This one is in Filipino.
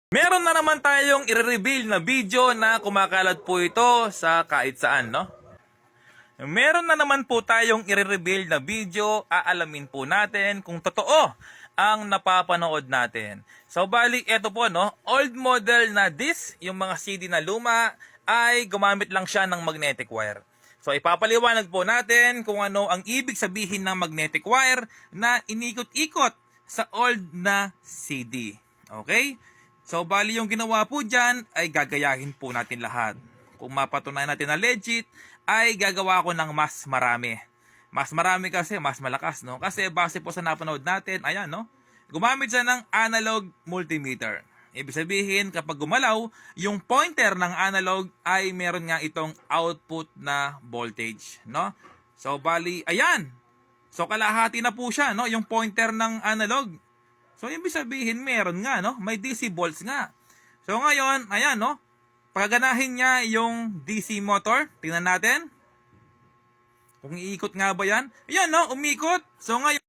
Meron na naman tayong i-reveal na video na kumakalat po ito sa kahit saan, no? Meron na naman po tayong i-reveal na video, aalamin po natin kung totoo ang napapanood natin. So bali, eto po, no? Old model na disc, yung mga CD na luma, ay gumamit lang siya ng magnetic wire. So ipapaliwanag po natin kung ano ang ibig sabihin ng magnetic wire na inikot-ikot sa old na CD. Okay? So, bali yung ginawa po dyan ay gagayahin po natin lahat. Kung mapatunayan natin na legit, ay gagawa ko ng mas marami. Mas marami kasi, mas malakas, no? Kasi base po sa napanood natin, ayan, no? Gumamit siya ng analog multimeter. Ibig sabihin, kapag gumalaw, yung pointer ng analog ay meron nga itong output na voltage, no? So, bali, ayan. So, kalahati na po siya, no? Yung pointer ng analog. So, ibig sabihin, meron nga, no? May DC volts nga. So, ngayon, ayan, no? Pagaganahin niya yung DC motor. Tingnan natin. Kung iikot nga ba yan? Ayan, no? Umikot. So, ngayon,